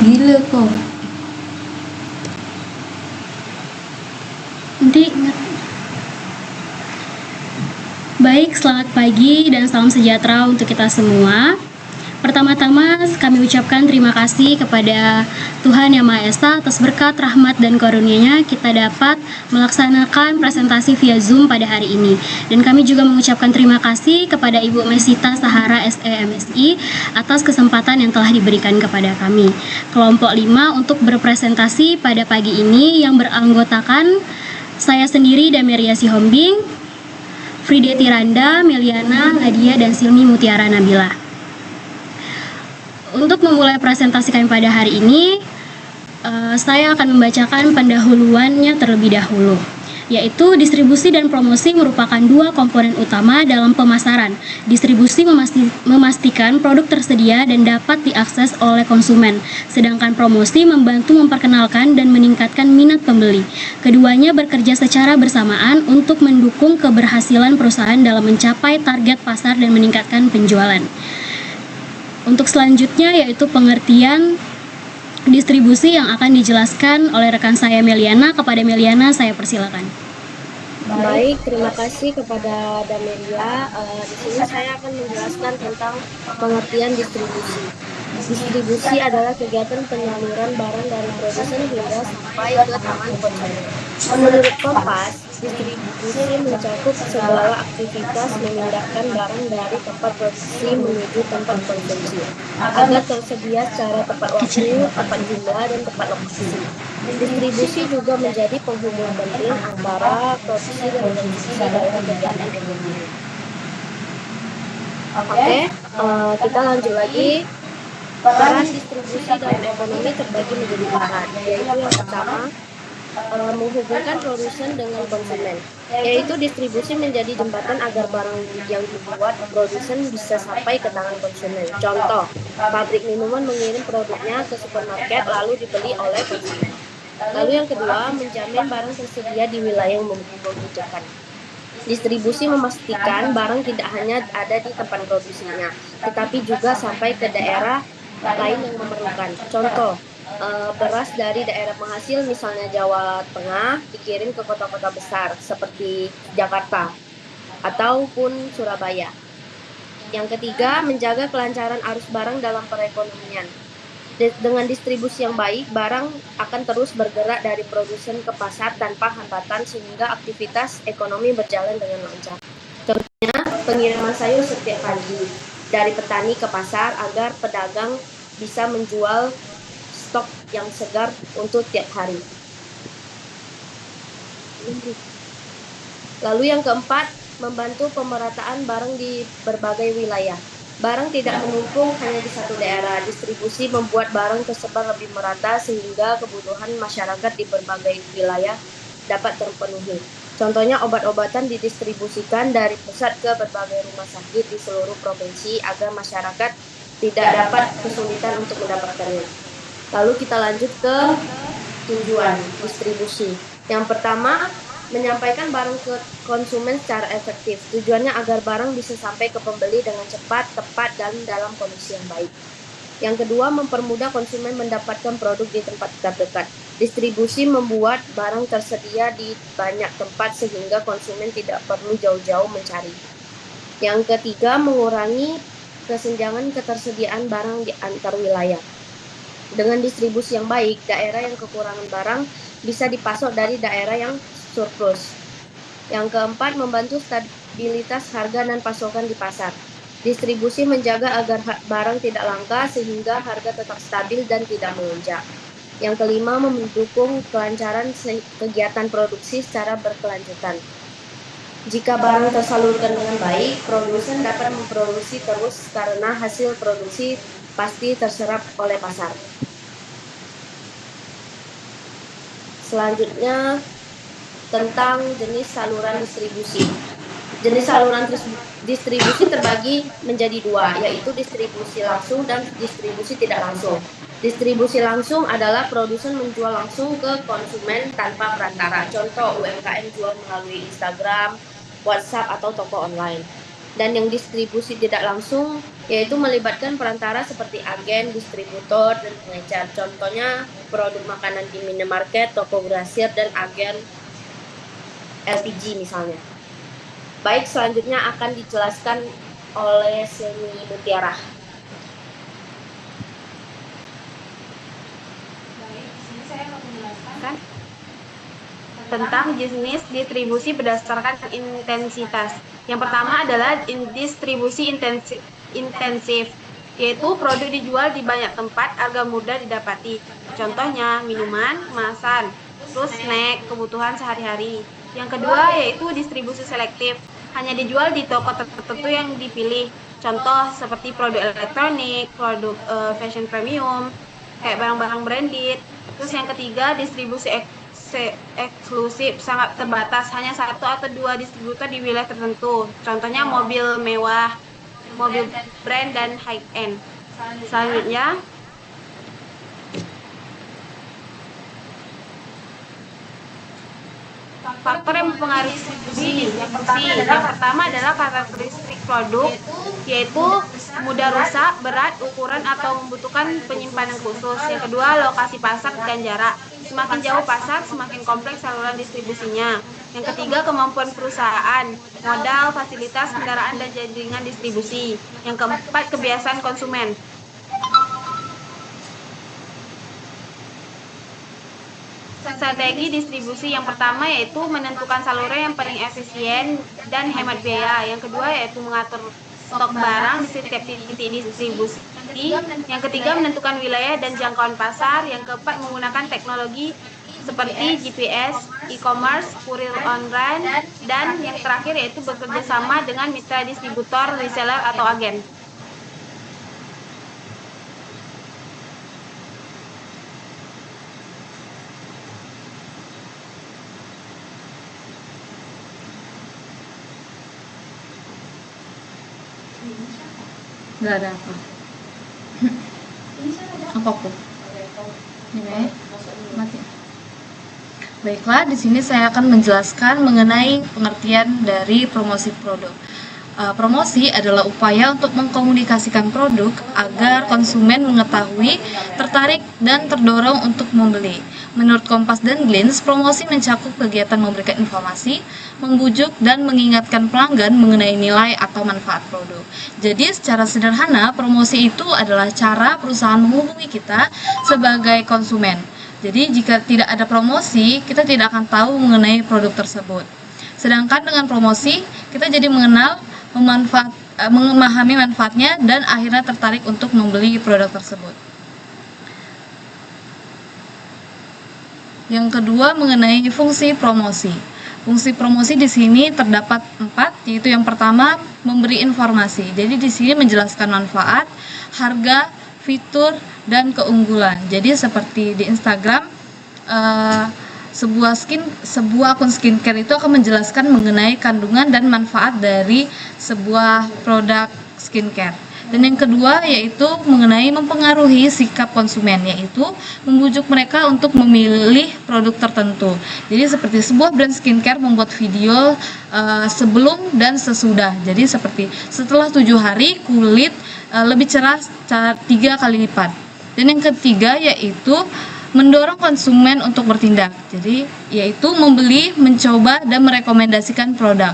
Gila kok. Nanti ingat. Baik, selamat pagi dan salam sejahtera untuk kita semua. Pertama-tama kami ucapkan terima kasih kepada Tuhan Yang Maha Esa atas berkat, rahmat, dan karunia-Nya kita dapat melaksanakan presentasi via Zoom pada hari ini. Dan kami juga mengucapkan terima kasih kepada Ibu Mesita Sahara SEMSI atas kesempatan yang telah diberikan kepada kami. Kelompok 5 untuk berpresentasi pada pagi ini yang beranggotakan saya sendiri, Dameria Sihombing, Fride Tiranda, Meliana, Nadia, dan Silmi Mutiara Nabila. Untuk memulai presentasi kami pada hari ini, saya akan membacakan pendahuluannya terlebih dahulu, yaitu distribusi dan promosi merupakan dua komponen utama dalam pemasaran. Distribusi memastikan produk tersedia dan dapat diakses oleh konsumen, sedangkan promosi membantu memperkenalkan dan meningkatkan minat pembeli. Keduanya bekerja secara bersamaan untuk mendukung keberhasilan perusahaan dalam mencapai target pasar dan meningkatkan penjualan. Untuk selanjutnya yaitu pengertian distribusi yang akan dijelaskan oleh rekan saya Meliana. Kepada Meliana saya persilakan. Baik, terima kasih kepada Dameria. Di sini saya akan menjelaskan tentang pengertian distribusi. Distribusi adalah kegiatan penyaluran barang dari produsen hingga sampai ke tangan konsumen. Menurut Kompas, distribusi mencakup segala aktivitas memindahkan barang dari tempat produksi menuju tempat konsumsi agar tersedia secara tepat waktu, tepat jumlah, dan tepat lokasi. Distribusi juga menjadi penghubung penting antara produksi dan konsumsi dalam kegiatan ekonomi. Oke, kita lanjut lagi. Peran distribusi dalam ekonomi terbagi menjadi 4, yaitu yang pertama, menghubungkan produsen dengan konsumen, yaitu distribusi menjadi jembatan agar barang yang dibuat produsen bisa sampai ke tangan konsumen. Contoh, pabrik minuman mengirim produknya ke supermarket lalu dibeli oleh konsumen. Lalu yang kedua, menjamin barang tersedia di wilayah yang membutuhkan. Distribusi memastikan barang tidak hanya ada di tempat produksinya, tetapi juga sampai ke daerah lain yang memerlukan. Contoh, beras dari daerah penghasil misalnya Jawa Tengah dikirim ke kota-kota besar seperti Jakarta ataupun Surabaya. Yang ketiga, menjaga kelancaran arus barang dalam perekonomian. Dengan distribusi yang baik, barang akan terus bergerak dari produsen ke pasar tanpa hambatan sehingga aktivitas ekonomi berjalan dengan lancar. Contohnya, pengiriman sayur setiap pagi dari petani ke pasar agar pedagang bisa menjual stok yang segar untuk tiap hari. Lalu yang keempat, membantu pemerataan barang di berbagai wilayah. Barang tidak menumpuk hanya di satu daerah. Distribusi membuat barang tersebar lebih merata sehingga kebutuhan masyarakat di berbagai wilayah dapat terpenuhi. Contohnya, obat-obatan didistribusikan dari pusat ke berbagai rumah sakit di seluruh provinsi agar masyarakat tidak dapat kesulitan untuk mendapatkannya. Lalu kita lanjut ke tujuan distribusi. Yang pertama, menyampaikan barang ke konsumen secara efektif. Tujuannya agar barang bisa sampai ke pembeli dengan cepat, tepat, dan dalam kondisi yang baik. Yang kedua, mempermudah konsumen mendapatkan produk di tempat terdekat. Distribusi membuat barang tersedia di banyak tempat sehingga konsumen tidak perlu jauh-jauh mencari. Yang ketiga, mengurangi kesenjangan ketersediaan barang di antar wilayah. Dengan distribusi yang baik, daerah yang kekurangan barang bisa dipasok dari daerah yang surplus. Yang keempat, membantu stabilitas harga dan pasokan di pasar. Distribusi menjaga agar barang tidak langka sehingga harga tetap stabil dan tidak melonjak. Yang kelima, mendukung kelancaran kegiatan produksi secara berkelanjutan. Jika barang tersalurkan dengan baik, produsen dapat memproduksi terus karena hasil produksi pasti terserap oleh pasar. Selanjutnya, tentang jenis saluran distribusi. Jenis saluran distribusi terbagi menjadi dua, yaitu distribusi langsung dan distribusi tidak langsung. Distribusi langsung adalah produsen menjual langsung ke konsumen tanpa perantara. Contoh, UMKM jual melalui Instagram, WhatsApp, atau toko online. Dan yang distribusi tidak langsung yaitu melibatkan perantara seperti agen, distributor, dan pengecer. Contohnya produk makanan di minimarket, toko grosir, dan agen LPG misalnya. Baik, selanjutnya akan dijelaskan oleh Seni Mutiara. Baik, di sini saya akan menjelaskan tentang jenis distribusi berdasarkan intensitas. Yang pertama adalah distribusi intensif, yaitu produk dijual di banyak tempat agar mudah didapati. Contohnya minuman, kemasan, terus snack, kebutuhan sehari-hari. Yang kedua yaitu distribusi selektif, hanya dijual di toko tertentu yang dipilih. Contoh seperti produk elektronik, produk fashion premium, kayak barang-barang branded. Terus yang ketiga distribusi eksklusif, sangat terbatas, hanya satu atau dua distributor di wilayah tertentu. Contohnya mobil mewah, mobil brand dan high end. Selanjutnya faktor yang mempengaruhi distribusi. Yang pertama adalah karakteristik produk, yaitu mudah rusak, berat, ukuran atau membutuhkan penyimpanan khusus. Yang kedua, lokasi pasar dan jarak. Semakin jauh pasar, semakin kompleks saluran distribusinya. Yang ketiga, kemampuan perusahaan, modal, fasilitas, kendaraan, dan jaringan distribusi. Yang keempat, kebiasaan konsumen. Strategi distribusi yang pertama yaitu menentukan saluran yang paling efisien dan hemat biaya. Yang kedua yaitu mengatur stok barang di setiap titik distribusi. Yang ketiga menentukan wilayah dan jangkauan pasar. Yang keempat menggunakan teknologi seperti GPS, e-commerce, kurir online, dan yang terakhir yaitu bekerja sama dengan mitra distributor, reseller, atau agen. Nggak ada apa. Apapun. Ini mati. Baiklah, di sini saya akan menjelaskan mengenai pengertian dari promosi produk. Promosi adalah upaya untuk mengkomunikasikan produk agar konsumen mengetahui, tertarik, dan terdorong untuk membeli. Menurut Kompas dan Glins, promosi mencakup kegiatan memberikan informasi, membujuk, dan mengingatkan pelanggan mengenai nilai atau manfaat produk. Jadi secara sederhana, promosi itu adalah cara perusahaan menghubungi kita sebagai konsumen. Jadi jika tidak ada promosi, kita tidak akan tahu mengenai produk tersebut. Sedangkan dengan promosi, kita jadi mengenal, memahami manfaatnya, dan akhirnya tertarik untuk membeli produk tersebut. Yang kedua mengenai fungsi promosi. Fungsi promosi di sini terdapat 4, yaitu yang pertama memberi informasi. Jadi di sini menjelaskan manfaat, harga, fitur, dan keunggulan. Jadi seperti di Instagram, sebuah akun skincare itu akan menjelaskan mengenai kandungan dan manfaat dari sebuah produk skincare. Dan yang kedua yaitu mengenai mempengaruhi sikap konsumen, yaitu membujuk mereka untuk memilih produk tertentu. Jadi seperti sebuah brand skincare membuat video sebelum dan sesudah. Jadi seperti setelah 7 hari kulit lebih cerah 3 kali lipat. Dan yang ketiga yaitu mendorong konsumen untuk bertindak. Jadi yaitu membeli, mencoba, dan merekomendasikan produk.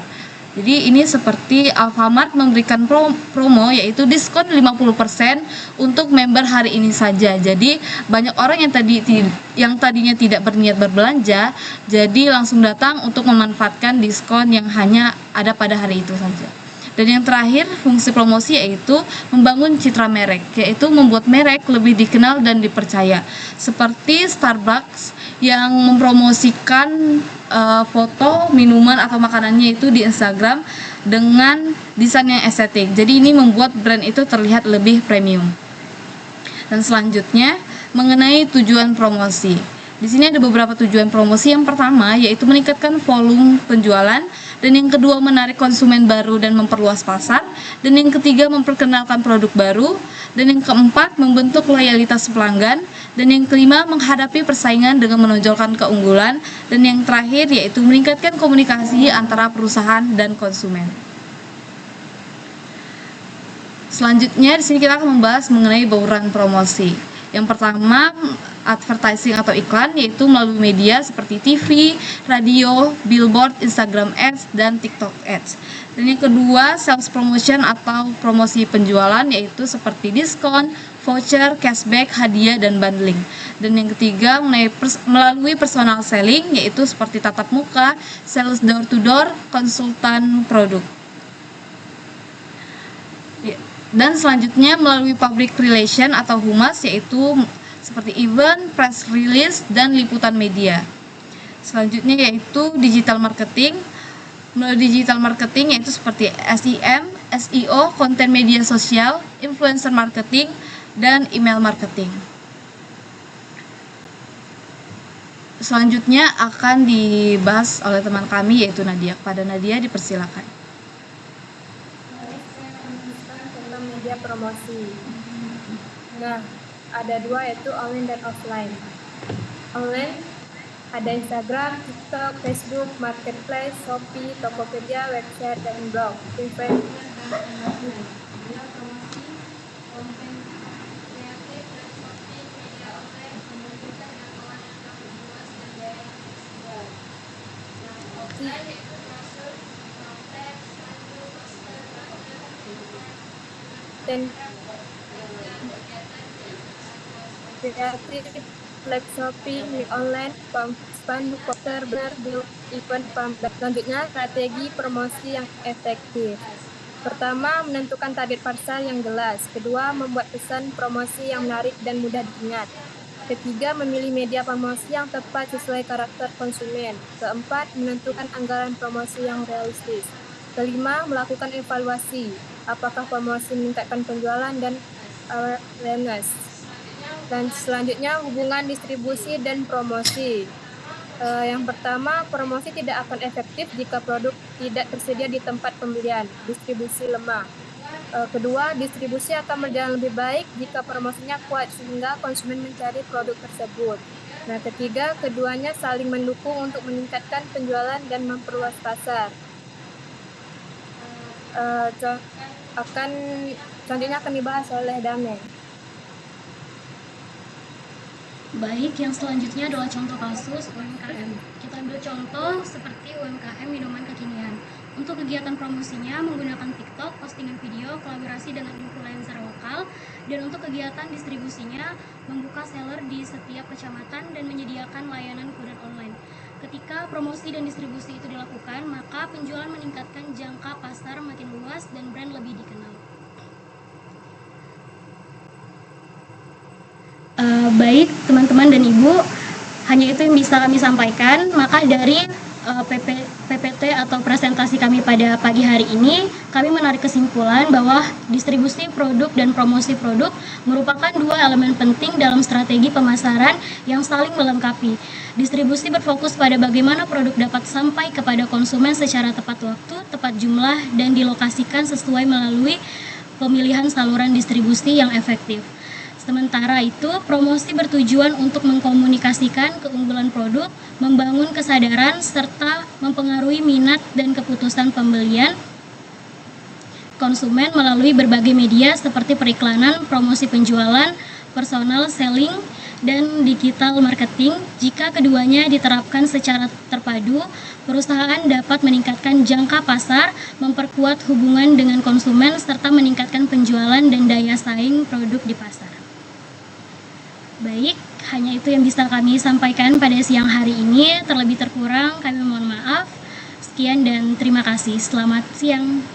Jadi ini seperti Alfamart memberikan promo yaitu diskon 50% untuk member hari ini saja. Jadi banyak orang yang tadinya tidak berniat berbelanja, jadi langsung datang untuk memanfaatkan diskon yang hanya ada pada hari itu saja. Dan yang terakhir, fungsi promosi yaitu membangun citra merek, yaitu membuat merek lebih dikenal dan dipercaya. Seperti Starbucks yang mempromosikan foto minuman atau makanannya itu di Instagram dengan desain yang estetik. Jadi ini membuat brand itu terlihat lebih premium. Dan selanjutnya mengenai tujuan promosi. Di sini ada beberapa tujuan promosi. Yang pertama yaitu meningkatkan volume penjualan, dan yang kedua menarik konsumen baru dan memperluas pasar, dan yang ketiga memperkenalkan produk baru, dan yang keempat membentuk loyalitas pelanggan, dan yang kelima menghadapi persaingan dengan menonjolkan keunggulan, dan yang terakhir yaitu meningkatkan komunikasi antara perusahaan dan konsumen. Selanjutnya di sini kita akan membahas mengenai bauran promosi. Yang pertama, advertising atau iklan, yaitu melalui media seperti TV, radio, billboard, Instagram Ads, dan TikTok Ads. Dan yang kedua, sales promotion atau promosi penjualan, yaitu seperti diskon, voucher, cashback, hadiah, dan bundling. Dan yang ketiga, melalui personal selling, yaitu seperti tatap muka, sales door to door, konsultan produk. Dan selanjutnya melalui public relation atau humas, yaitu seperti event, press release, dan liputan media. Selanjutnya yaitu digital marketing. Melalui digital marketing yaitu seperti SEM, SEO, konten media sosial, influencer marketing, dan email marketing. Selanjutnya akan dibahas oleh teman kami yaitu Nadia. Kepada Nadia dipersilakan. Tentang media promosi. Nah, ada dua yaitu online dan offline. Online ada Instagram, TikTok, Facebook, Marketplace, Shopee, Tokopedia, website, dan blog. Dan kreatif, live shopping, online, spanduk, poster, banner, event, pamflet. Selanjutnya, strategi promosi yang efektif. Pertama, menentukan target pasar yang jelas. Kedua, membuat pesan promosi yang menarik dan mudah diingat. Ketiga, memilih media promosi yang tepat sesuai karakter konsumen. Keempat, menentukan anggaran promosi yang realistis. Kelima, melakukan evaluasi. Apakah promosi meningkatkan penjualan dan awareness. Dan selanjutnya, hubungan distribusi dan promosi. Yang pertama, promosi tidak akan efektif jika produk tidak tersedia di tempat pembelian, distribusi lemah. Kedua, distribusi akan berjalan lebih baik jika promosinya kuat sehingga konsumen mencari produk tersebut. Nah, ketiga, keduanya saling mendukung untuk meningkatkan penjualan dan memperluas pasar. Selanjutnya akan dibahas oleh Dame. Baik, yang selanjutnya adalah contoh kasus UMKM. Kita ambil contoh seperti UMKM minuman kekinian. Untuk kegiatan promosinya menggunakan TikTok, postingan video, kolaborasi dengan influencer lokal, dan untuk kegiatan distribusinya membuka seller di setiap kecamatan dan menyediakan layanan kurir online. Ketika promosi dan distribusi itu dilakukan, maka penjualan meningkatkan, jangka pasar makin luas, dan brand lebih dikenal. Baik teman-teman dan ibu, hanya itu yang bisa kami sampaikan. Maka dari PPT atau presentasi kami pada pagi hari ini, kami menarik kesimpulan bahwa distribusi produk dan promosi produk merupakan dua elemen penting dalam strategi pemasaran yang saling melengkapi. Distribusi berfokus pada bagaimana produk dapat sampai kepada konsumen secara tepat waktu, tepat jumlah, dan dilokasikan sesuai melalui pemilihan saluran distribusi yang efektif. Sementara itu, promosi bertujuan untuk mengkomunikasikan keunggulan produk, membangun kesadaran, serta mempengaruhi minat dan keputusan pembelian konsumen melalui berbagai media seperti periklanan, promosi penjualan, personal selling, dan digital marketing. Jika keduanya diterapkan secara terpadu, perusahaan dapat meningkatkan jangka pasar, memperkuat hubungan dengan konsumen, serta meningkatkan penjualan dan daya saing produk di pasar. Baik, hanya itu yang bisa kami sampaikan pada siang hari ini. Terlebih terkurang kami mohon maaf. Sekian dan terima kasih. Selamat siang.